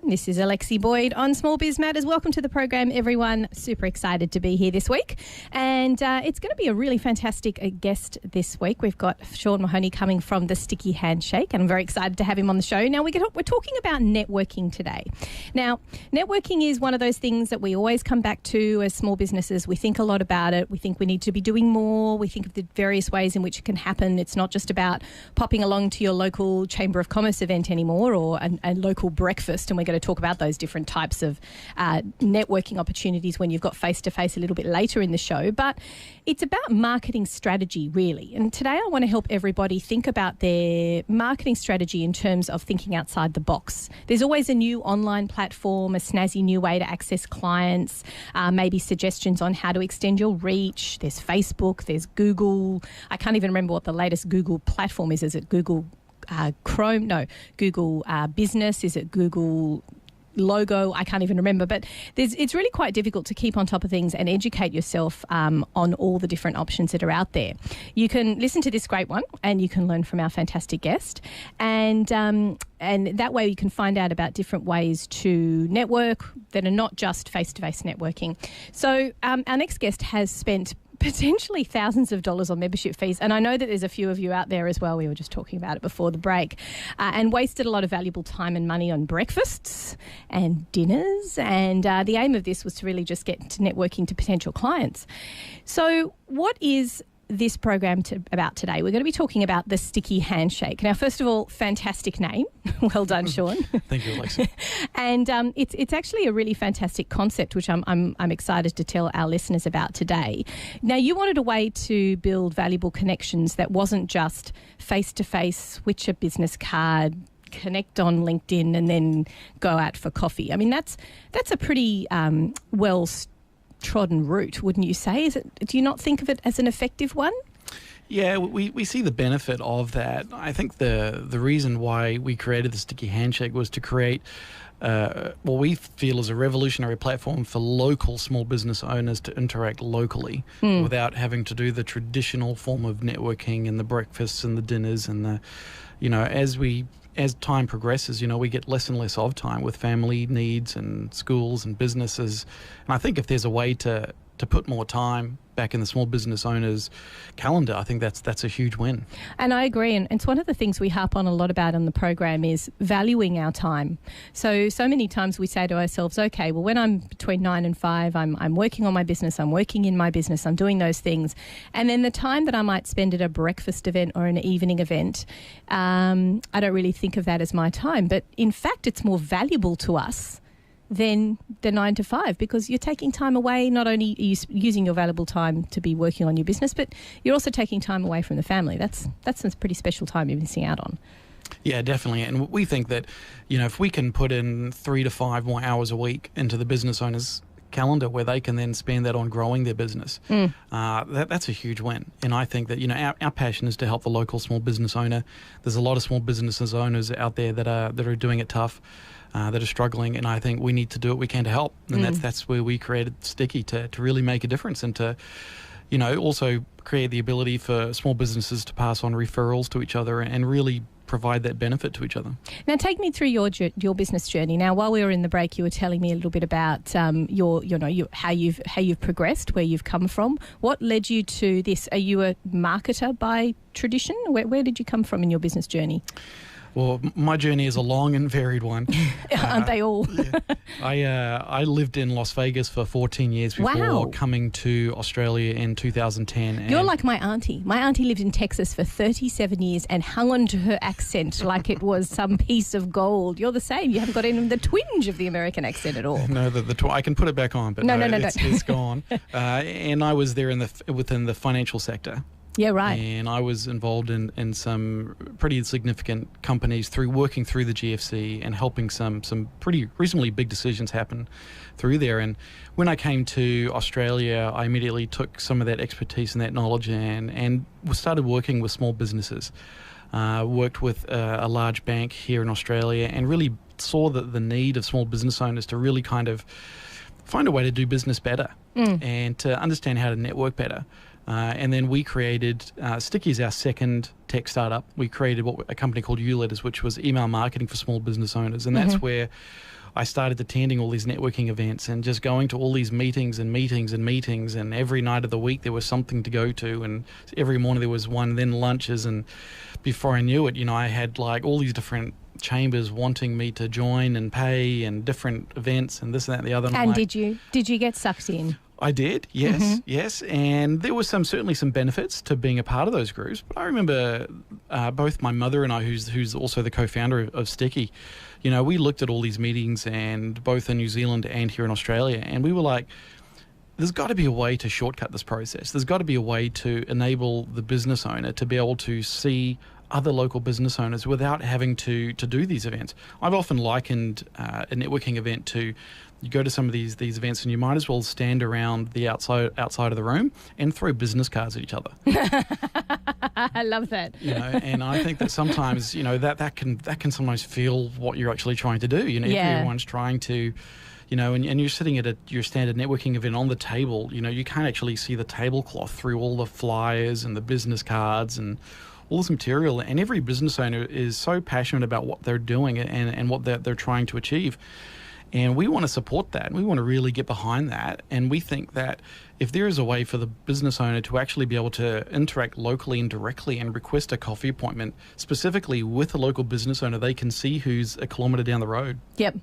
This is Alexi Boyd on Small Biz Matters. Welcome to the program, everyone. Super excited to be here this week. And it's going to be a really fantastic guest this week. We've got Sean Mahoney coming from The Sticky Handshake, and I'm very excited to have him on the show. Now, we're talking about networking today. Now, networking is one of those things that we always come back to as small businesses. We think a lot about it. We think we need to be doing more. We think of the various ways in which it can happen. It's not just about popping along to your local Chamber of Commerce event anymore or a local breakfast, and we're going to talk about those different types of networking opportunities when you've got face-to-face a little bit later in the show. But it's about marketing strategy, really. And today I want to help everybody think about their marketing strategy in terms of thinking outside the box. There's always a new online platform, a snazzy new way to access clients, maybe suggestions on how to extend your reach. There's Facebook, there's Google. I can't even remember what the latest Google platform is. Is it Google Chrome? No. Google Business? Is it Google Logo? I can't even remember. But it's really quite difficult to keep on top of things and educate yourself on all the different options that are out there. You can listen to this great one and you can learn from our fantastic guest. And that way you can find out about different ways to network that are not just face-to-face networking. So our next guest has spent potentially thousands of dollars on membership fees. And I know that there's a few of you out there as well. We were just talking about it before the break, and wasted a lot of valuable time and money on breakfasts and dinners. And the aim of this was to really just get to networking to potential clients. So what is this program about today? We're going to be talking about the Sticky Handshake. Now, first of all, fantastic name. Well done, Sean. Thank you, Alexi. And it's actually a really fantastic concept, which I'm excited to tell our listeners about today. Now, you wanted a way to build valuable connections that wasn't just face-to-face, switch a business card, connect on LinkedIn, and then go out for coffee. I mean, that's a pretty trodden route, wouldn't you say? Do you not think of it as an effective one? Yeah, we see the benefit of that. I think the reason why we created the Sticky Handshake was to create what we feel is a revolutionary platform for local small business owners to interact locally without having to do the traditional form of networking and the breakfasts and the dinners and the, as time progresses, we get less and less of time with family needs and schools and businesses. And I think if there's a way to put more time back in the small business owner's calendar, I think that's a huge win. And I agree. And it's one of the things we harp on a lot about on the program is valuing our time. So many times we say to ourselves, okay, well, when I'm between 9 and 5, I'm working on my business, I'm working in my business, I'm doing those things. And then the time that I might spend at a breakfast event or an evening event, I don't really think of that as my time. But in fact, it's more valuable to us than the 9 to 5, because you're taking time away. Not only are you using your valuable time to be working on your business, but you're also taking time away from the family. That's a pretty special time you're missing out on. Yeah, definitely. And we think that, if we can put in 3 to 5 more hours a week into the business owner's calendar where they can then spend that on growing their business, that's a huge win. And I think that, our passion is to help the local small business owner. There's a lot of small businesses owners out there that are doing it tough, that are struggling, and I think we need to do what we can to help. And that's where we created Sticky, to really make a difference and to, also create the ability for small businesses to pass on referrals to each other and really provide that benefit to each other. Now, take me through your business journey. Now, while we were in the break, you were telling me a little bit about how you've progressed, where you've come from. What led you to this? Are you a marketer by tradition? Where did you come from in your business journey? Well, my journey is a long and varied one. Aren't they all? Yeah. I lived in Las Vegas for 14 years before coming to Australia in 2010. You're like my auntie. My auntie lived in Texas for 37 years and hung on to her accent like it was some piece of gold. You're the same. You haven't got even the twinge of the American accent at all. No, I can put it back on, but no. It's gone. And I was there within the financial sector. Yeah, right. And I was involved in some pretty significant companies working through the GFC and helping some pretty reasonably big decisions happen through there. And when I came to Australia, I immediately took some of that expertise and that knowledge and started working with small businesses. Worked with a large bank here in Australia and really saw the need of small business owners to really kind of find a way to do business better and to understand how to network better. And then we created Sticky is our second tech startup. We created a company called ULetters, which was email marketing for small business owners. And that's where I started attending all these networking events and just going to all these meetings. And every night of the week there was something to go to. And every morning there was one, then lunches. And before I knew it, I had like all these different chambers wanting me to join and pay and different events and this and that and the other. And did you get sucked in? I did, yes, and there was certainly some benefits to being a part of those groups. But I remember both my mother and I, who's also the co-founder of Sticky, we looked at all these meetings, and both in New Zealand and here in Australia, and we were like, there's got to be a way to shortcut this process. There's got to be a way to enable the business owner to be able to see other local business owners without having to do these events. I've often likened a networking event to, you go to some of these events and you might as well stand around the outside of the room and throw business cards at each other. I love that. And I think that sometimes that can sometimes feel what you're actually trying to do. Everyone's trying to, and you're sitting at your standard networking event on the table. You can't actually see the tablecloth through all the flyers and the business cards and all this material, and every business owner is so passionate about what they're doing and what they're trying to achieve. And we want to support that. We want to really get behind that. And we think that if there is a way for the business owner to actually be able to interact locally and directly and request a coffee appointment specifically with a local business owner, they can see who's a kilometre down the road. Yep.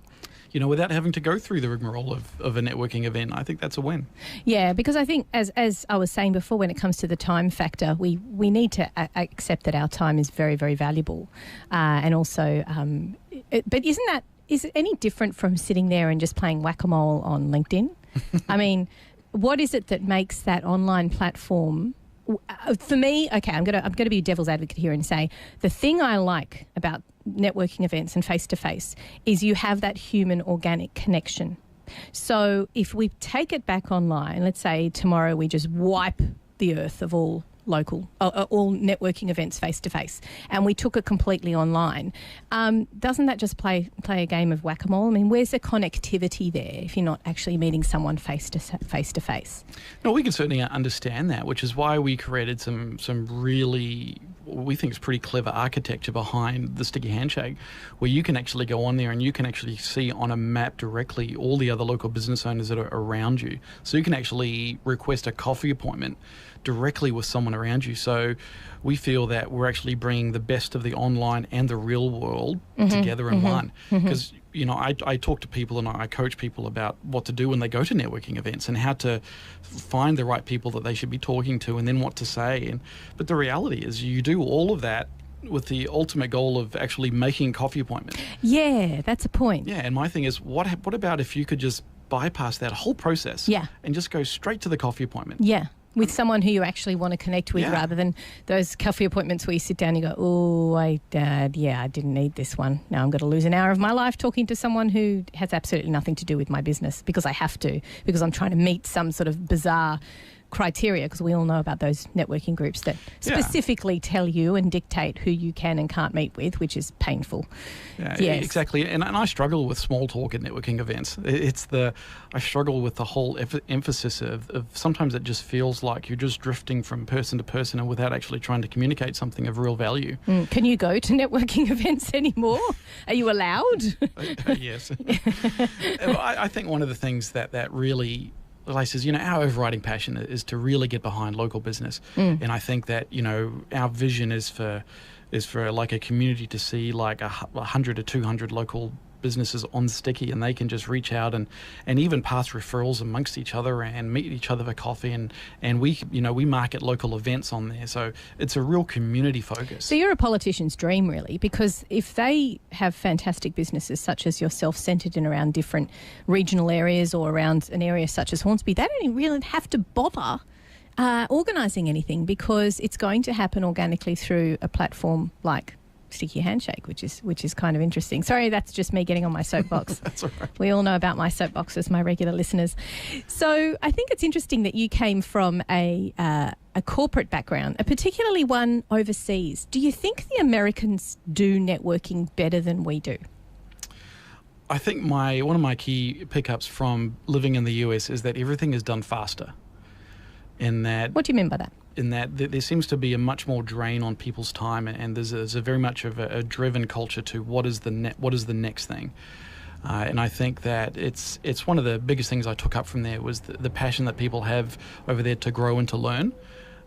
Without having to go through the rigmarole of a networking event. I think that's a win. Yeah, because I think, as I was saying before, when it comes to the time factor, we need to accept that our time is very, very valuable. And also, but is it any different from sitting there and just playing whack-a-mole on LinkedIn? I mean, what is it that makes that online platform... For me, okay, I'm gonna be devil's advocate here and say the thing I like about networking events and face-to-face is you have that human organic connection. So if we take it back online, let's say tomorrow we just wipe the earth of all networking events face-to-face and we took it completely online, doesn't that just play a game of whack-a-mole? I mean, where's the connectivity there if you're not actually meeting someone face-to-face? No, we can certainly understand that, which is why we created some really, we think is pretty clever architecture behind the Sticky Handshake, where you can actually go on there and you can actually see on a map directly all the other local business owners that are around you. So you can actually request a coffee appointment directly with someone around you. So we feel that we're actually bringing the best of the online and the real world together in one. Because, I talk to people and I coach people about what to do when they go to networking events and how to find the right people that they should be talking to and then what to say. But the reality is you do all of that with the ultimate goal of actually making a coffee appointment. Yeah, that's a point. Yeah, and my thing is, what about if you could just bypass that whole process and just go straight to the coffee appointment? Yeah. With someone who you actually want to connect with rather than those coffee appointments where you sit down and you go, oh, I didn't need this one. Now I'm going to lose an hour of my life talking to someone who has absolutely nothing to do with my business because I have to, because I'm trying to meet some sort of bizarre criteria, because we all know about those networking groups that specifically tell you and dictate who you can and can't meet with, which is painful. Yeah, yes. Exactly. And I struggle with small talk at networking events. I struggle with the whole emphasis of sometimes it just feels like you're just drifting from person to person and without actually trying to communicate something of real value. Can you go to networking events anymore? Are you allowed? Yes. I think one of the things that really... Like says, our overriding passion is to really get behind local business, and I think that our vision is for like a community to see like 100 to 200 local businesses on Sticky, and they can just reach out and even pass referrals amongst each other and meet each other for coffee, and we market local events on there, so it's a real community focus. So you're a politician's dream, really, because if they have fantastic businesses such as yourself centred in around different regional areas or around an area such as Hornsby, they don't really have to bother organising anything, because it's going to happen organically through a platform like Sticky Handshake, which is kind of interesting. Sorry, that's just me getting on my soapbox. That's all right. We all know about my soapboxes, my regular listeners. So I think it's interesting that you came from a corporate background, particularly one overseas. Do you think the Americans do networking better than we do? I think one of my key pickups from living in the US is that everything is done faster. In that, what do you mean by that? in that there seems to be a much more drain on people's time, and there's a very much of a driven culture to what is the next thing. And I think that it's one of the biggest things I took up from there was the passion that people have over there to grow and to learn.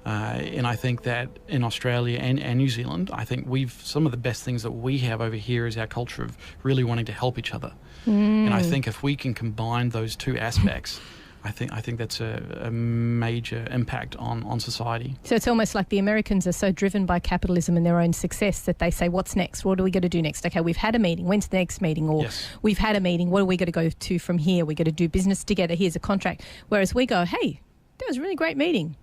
And I think that in Australia and New Zealand, I think some of the best things that we have over here is our culture of really wanting to help each other. And I think if we can combine those two aspects, I think that's a major impact on society. So it's almost like the Americans are so driven by capitalism and their own success that they say, what's next? What are we going to do next? Okay, we've had a meeting. When's the next meeting? Or Yes. we've had a meeting. What are we going to go to from here? We're going to do business together. Here's a contract. Whereas we go, hey, that was a really great meeting.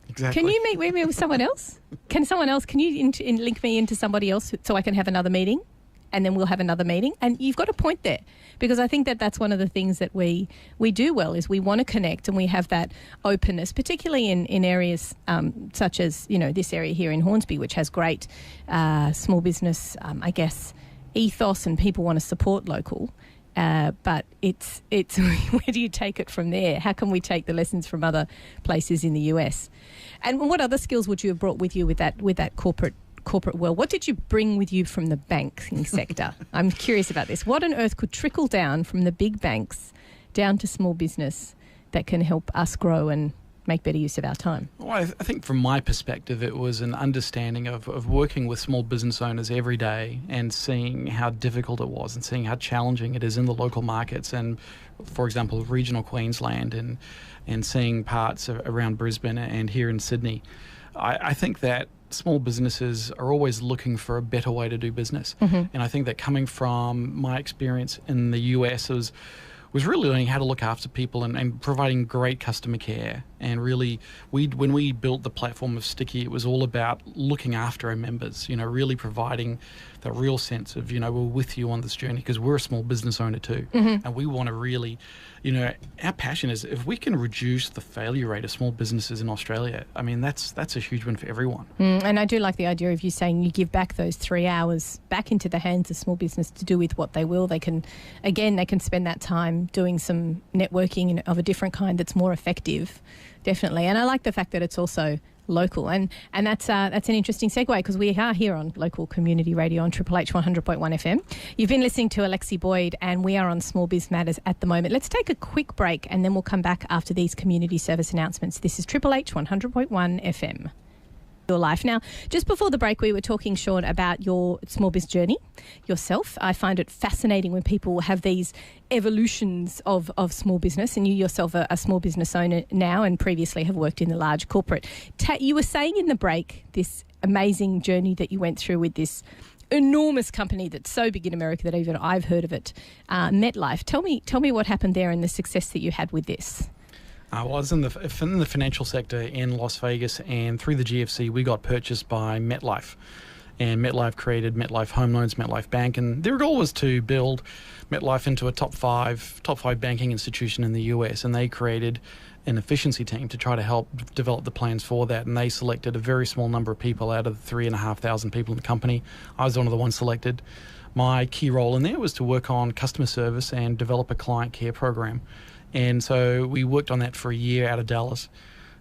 Exactly. Can you meet me with someone else? Can you link me into somebody else so I can have another meeting? And then we'll have another meeting. And you've got a point there, because I think that that's one of the things that we do well is we want to connect, and we have that openness, particularly in areas such as, this area here in Hornsby, which has great small business, ethos, and people want to support local. But it's where do you take it from there? How can we take the lessons from other places in the US? And what other skills would you have brought with you with that corporate world? What did you bring with you from the banking sector? I'm curious about this. What on earth could trickle down from the big banks down to small business that can help us grow and make better use of our time? Well, I think from my perspective, it was an understanding of working with small business owners every day and seeing how difficult it was and seeing how challenging it is in the local markets and, for example, regional Queensland and seeing parts around Brisbane and here in Sydney. I think that small businesses are always looking for a better way to do business. And I think that coming from my experience in the US was really learning how to look after people and providing great customer care. And really, when we built the platform of Sticky, it was all about looking after our members, really providing that real sense of, we're with you on this journey because we're a small business owner too. And we want to really, our passion is if we can reduce the failure rate of small businesses in Australia, I mean, that's a huge win for everyone. And I do like the idea of you saying you give back those 3 hours back into the hands of small business to do with what they will. They can spend that time doing some networking of a different kind that's more effective, definitely. And I like the fact that it's also local, and that's an interesting segue because we are here on local community radio on Triple H 100.1 FM. You've been listening to Alexi Boyd, and we are on Small Biz Matters at the moment. Let's take a quick break, and then we'll come back after these community service announcements. This is Triple H 100.1 FM. Your life. Now, just before the break, we were talking, Sean, about your small biz journey yourself. I find it fascinating when people have these evolutions of small business, and you yourself are a small business owner now and previously have worked in the large corporate. You were saying in the break this amazing journey that you went through with this enormous company that's so big in America that even I've heard of it, MetLife. Tell me what happened there and the success that you had with this. I was in the financial sector in Las Vegas, and through the GFC, we got purchased by MetLife. And MetLife created MetLife Home Loans, MetLife Bank, and their goal was to build MetLife into a top five banking institution in the US. And they created an efficiency team to try to help develop the plans for that. And they selected a very small number of people out of the 3,500 people in the company. I was one of the ones selected. My key role in there was to work on customer service and develop a client care program. And so we worked on that for a year out of Dallas.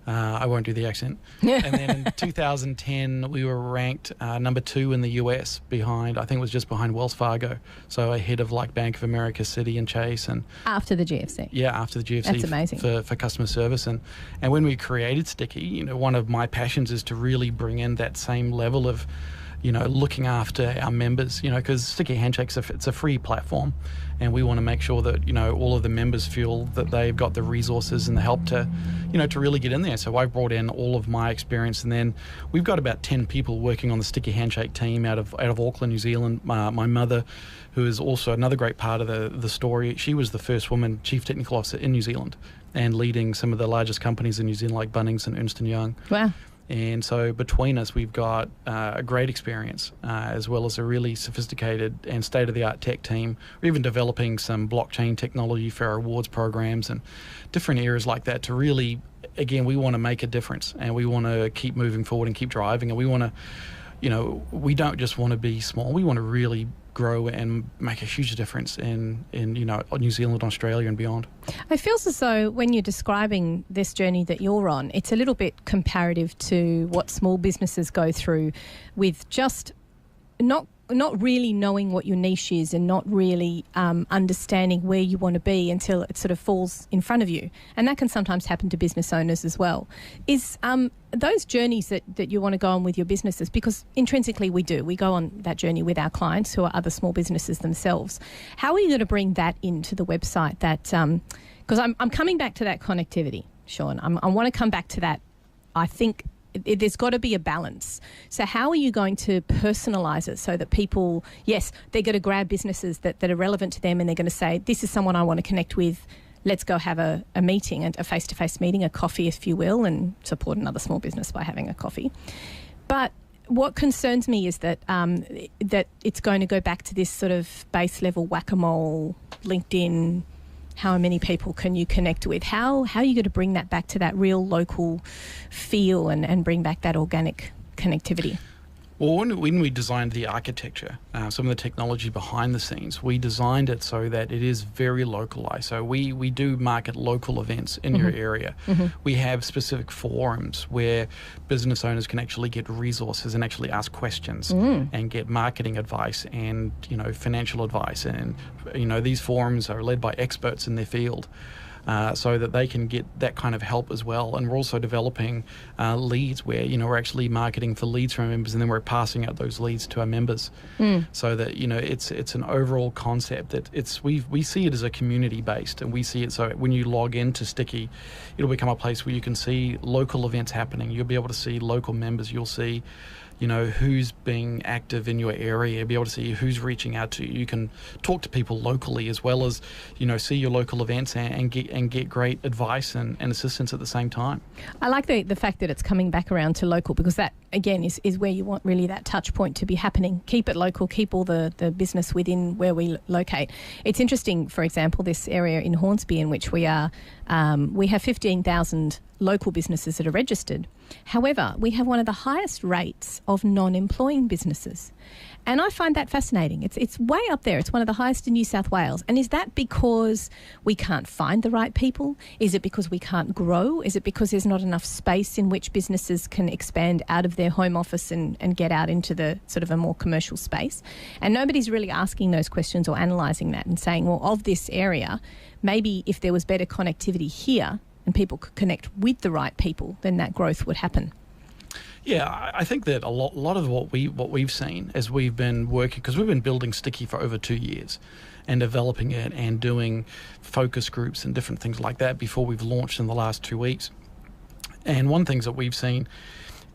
I won't do the accent. And then in 2010, we were ranked number 2 in the US I think it was just behind Wells Fargo. So ahead of like Bank of America, Citi and Chase. And after the GFC? Yeah, after the GFC. That's amazing. For customer service. And when we created Sticky, one of my passions is to really bring in that same level of, looking after our members, because Sticky Handshakes, it's a free platform, and we want to make sure that, all of the members feel that they've got the resources and the help to, to really get in there. So I brought in all of my experience, and then we've got about 10 people working on the Sticky Handshake team out of Auckland, New Zealand. My mother, who is also another great part of the story, she was the first woman chief technical officer in New Zealand and leading some of the largest companies in New Zealand like Bunnings and Ernst & Young. Wow. And so between us, we've got a great experience, as well as a really sophisticated and state-of-the-art tech team. We're even developing some blockchain technology for our awards programs and different areas like that to really, again, we want to make a difference, and we want to keep moving forward and keep driving, and we want to, we don't just want to be small. We want to really grow and make a huge difference in New Zealand, Australia and beyond. It feels as though when you're describing this journey that you're on, it's a little bit comparative to what small businesses go through with just not really knowing what your niche is and not really understanding where you want to be until it sort of falls in front of you. And that can sometimes happen to business owners as well. Is those journeys that you want to go on with your businesses, because intrinsically we go on that journey with our clients who are other small businesses themselves. How are you going to bring that into the website? That because I'm coming back to that connectivity, Sean. I want to come back to that. I think there's got to be a balance. So how are you going to personalise it so that people, yes, they're going to grab businesses that are relevant to them and they're going to say, this is someone I want to connect with. Let's go have a meeting, and a face-to-face meeting, a coffee, if you will, and support another small business by having a coffee. But what concerns me is that that it's going to go back to this sort of base level whack-a-mole, LinkedIn. How many people can you connect with? How are you going to bring that back to that real local feel and bring back that organic connectivity? Well, when we designed the architecture, some of the technology behind the scenes, we designed it so that it is very localized. So we do market local events in your area. We have specific forums where business owners can actually get resources and actually ask questions and get marketing advice and financial advice. And these forums are led by experts in their field. So that they can get that kind of help as well. And we're also developing leads where, we're actually marketing for leads from our members, and then we're passing out those leads to our members. So that, it's an overall concept that we see it as a community based, and we see it so when you log into Sticky, it'll become a place where you can see local events happening. You'll be able to see local members. You'll see who's being active in your area, be able to see who's reaching out to you. You can talk to people locally as well as, see your local events and get great advice and assistance at the same time. I like the fact that it's coming back around to local, because that, again, is where you want really that touch point to be happening. Keep it local, keep all the business within where we locate. It's interesting, for example, this area in Hornsby in which we are, we have 15,000 local businesses that are registered. However, we have one of the highest rates of non-employing businesses. And I find that fascinating. It's way up there. It's one of the highest in New South Wales. And is that because we can't find the right people? Is it because we can't grow? Is it because there's not enough space in which businesses can expand out of their home office and get out into the sort of a more commercial space? And nobody's really asking those questions or analysing that and saying, well, of this area, maybe if there was better connectivity here and people could connect with the right people, then that growth would happen. Yeah, I think that a lot of what we've seen as we've been working, because we've been building Sticky for over 2 years and developing it and doing focus groups and different things like that before we've launched in the last 2 weeks. And one of the things that we've seen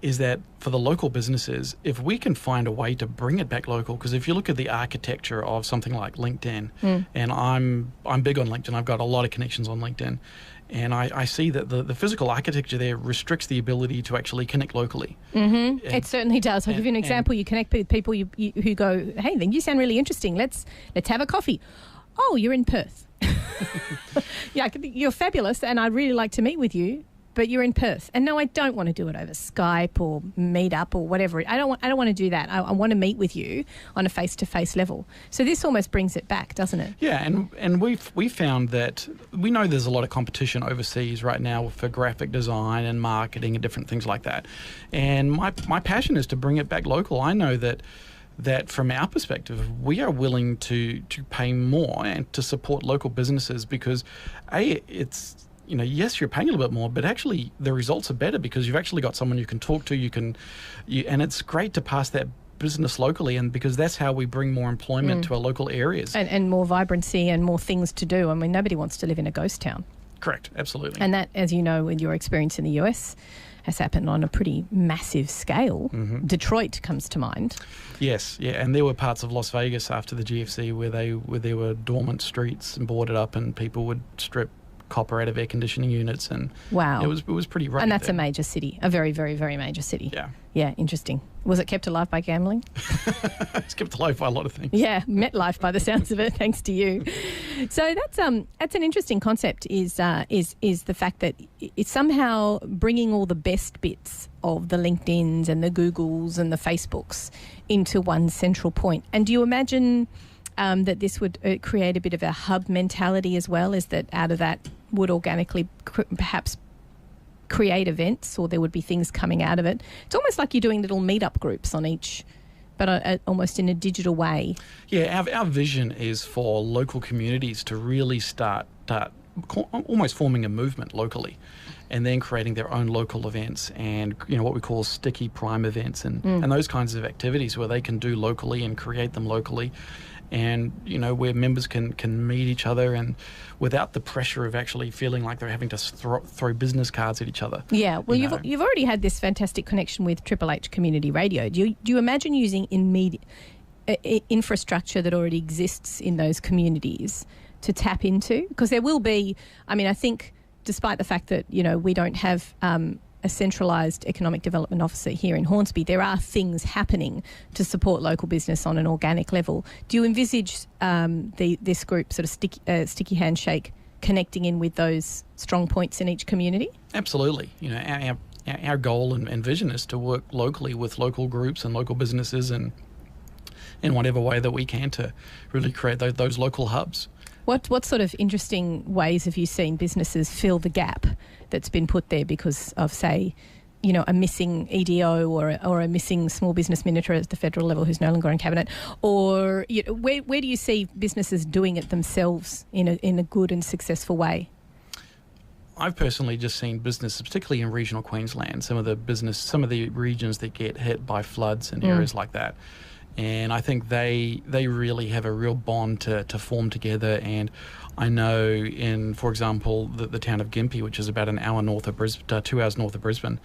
is that for the local businesses, if we can find a way to bring it back local, because if you look at the architecture of something like LinkedIn, and I'm big on LinkedIn, I've got a lot of connections on LinkedIn, and I see that the physical architecture there restricts the ability to actually connect locally. It certainly does. I'll give you an example. You connect with people who go, hey, then you sound really interesting. Let's have a coffee. Oh, you're in Perth. Yeah, you're fabulous, and I'd really like to meet with you. But you're in Perth, and no, I don't want to do it over Skype or Meetup or whatever. I don't want to do that. I want to meet with you on a face-to-face level. So this almost brings it back, doesn't it? Yeah, and we found that we know there's a lot of competition overseas right now for graphic design and marketing and different things like that. And my passion is to bring it back local. I know that from our perspective, we are willing to pay more and to support local businesses because it's. Yes, you're paying a little bit more, but actually the results are better because you've actually got someone you can talk to. And it's great to pass that business locally, and because that's how we bring more employment to our local areas and more vibrancy and more things to do. I mean, nobody wants to live in a ghost town. Correct, absolutely. And that, as you know, with your experience in the US, has happened on a pretty massive scale. Detroit comes to mind. Yes, yeah, and there were parts of Las Vegas after the GFC where there were dormant streets and boarded up, and people would strip copper out of air conditioning units, and wow, it was pretty rugged. And that's there. a major city, a very, very, very major city. Yeah, interesting. Was it kept alive by gambling? It's kept alive by a lot of things. Yeah, MetLife by the sounds of it, thanks to you. So that's an interesting concept. Is the fact that it's somehow bringing all the best bits of the LinkedIns and the Googles and the Facebooks into one central point. And do you imagine that this would create a bit of a hub mentality as well? Is that out of that would organically perhaps create events, or there would be things coming out of it? It's almost like you're doing little meetup groups on each, but almost in a digital way. Yeah, our vision is for local communities to really start almost forming a movement locally, and then creating their own local events, and what we call sticky prime events, and those kinds of activities where they can do locally and create them locally, and where members can meet each other, and without the pressure of actually feeling like they're having to throw business cards at each other. Yeah, well, you've already had this fantastic connection with Triple H Community Radio. Do you imagine using infrastructure that already exists in those communities to tap into? Because there will be, I think, despite the fact that we don't have a centralised economic development officer here in Hornsby, there are things happening to support local business on an organic level. Do you envisage this group, sort of sticky handshake, connecting in with those strong points in each community? Absolutely. Our goal and vision is to work locally with local groups and local businesses, and in whatever way that we can, to really create those local hubs. What sort of interesting ways have you seen businesses fill the gap that's been put there because of, say, a missing EDO or a missing small business minister at the federal level who's no longer in cabinet? Or where do you see businesses doing it themselves in a good and successful way? I've personally just seen businesses, particularly in regional Queensland, some of the regions that get hit by floods and areas like that. And I think they really have a real bond to form together. And I know for example, the town of Gympie, which is about an hour north of Brisbane, 2 hours north of Brisbane,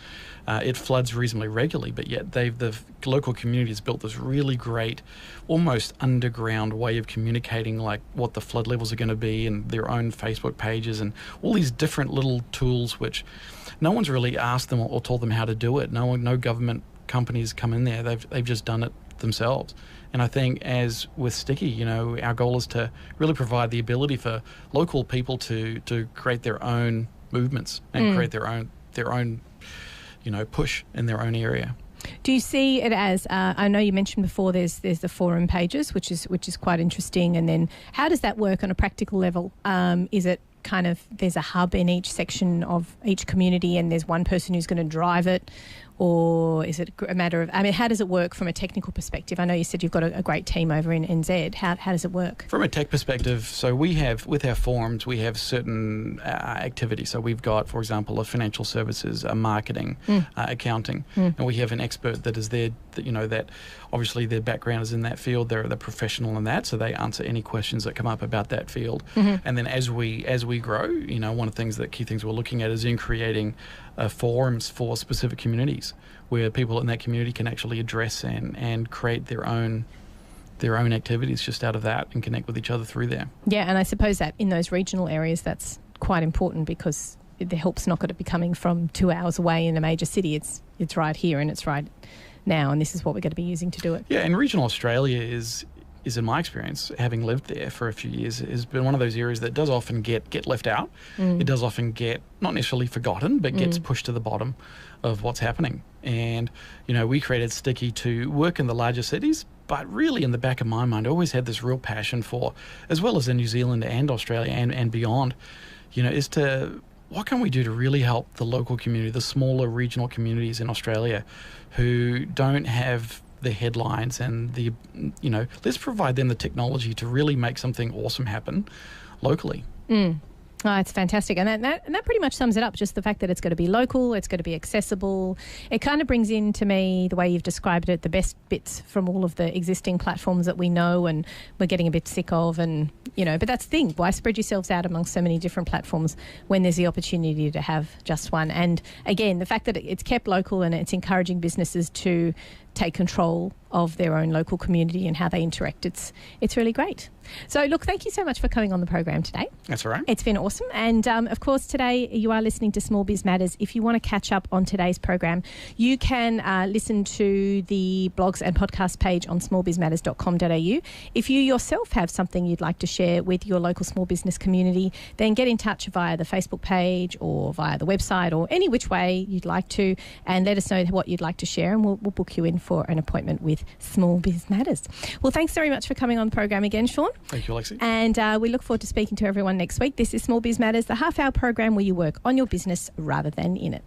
it floods reasonably regularly, but yet the local community has built this really great, almost underground way of communicating, like what the flood levels are going to be, and their own Facebook pages, and all these different little tools which no one's really asked them or told them how to do it. No government companies come in there. They've just done it themselves. And I think, as with Sticky, our goal is to really provide the ability for local people to create their own movements and create their own push in their own area. Do you see it as I know you mentioned before there's the forum pages, which is quite interesting, and then how does that work on a practical level? Is it kind of there's a hub in each section of each community and there's one person who's going to drive it? Or is it a matter of, how does it work from a technical perspective? I know you said you've got a great team over in NZ. How does it work? From a tech perspective, so we have, with our forums, we have certain activities. So we've got, for example, a financial services, a marketing, accounting, and we have an expert that is there, that obviously their background is in that field. They're the professional in that, so they answer any questions that come up about that field. And then as we grow, one of the key things we're looking at is in creating forums for specific communities where people in that community can actually address and create their own activities just out of that and connect with each other through there. Yeah, and I suppose that in those regional areas that's quite important, because the help's not going to be coming from 2 hours away in a major city. It's right here and it's right now, and this is what we're going to be using to do it. Yeah, and regional Australia is in my experience, having lived there for a few years, has been one of those areas that does often get left out. It does often get, not necessarily forgotten, but gets pushed to the bottom of what's happening. And, we created Sticky to work in the larger cities, but really in the back of my mind, I always had this real passion for, as well as in New Zealand and Australia and beyond, is to, what can we do to really help the local community, the smaller regional communities in Australia who don't have the headlines and let's provide them the technology to really make something awesome happen locally. Oh, it's fantastic. And that pretty much sums it up, just the fact that it's going to be local, it's going to be accessible. It kind of brings in, to me, the way you've described it, the best bits from all of the existing platforms that we know and we're getting a bit sick of. And, but that's the thing. Why spread yourselves out among so many different platforms when there's the opportunity to have just one? And again, the fact that it's kept local and it's encouraging businesses to take control of their own local community and how they interact. It's really great. So, look, thank you so much for coming on the program today. That's all right. It's been awesome. And, of course, today you are listening to Small Biz Matters. If you want to catch up on today's program, you can listen to the blogs and podcast page on smallbizmatters.com.au. If you yourself have something you'd like to share with your local small business community, then get in touch via the Facebook page or via the website or any which way you'd like to, and let us know what you'd like to share, and we'll book you in for an appointment with Small Biz Matters. Well, thanks very much for coming on the program again, Sean. Thank you, Alexi. And we look forward to speaking to everyone next week. This is Small Biz Matters, the half-hour program where you work on your business rather than in it.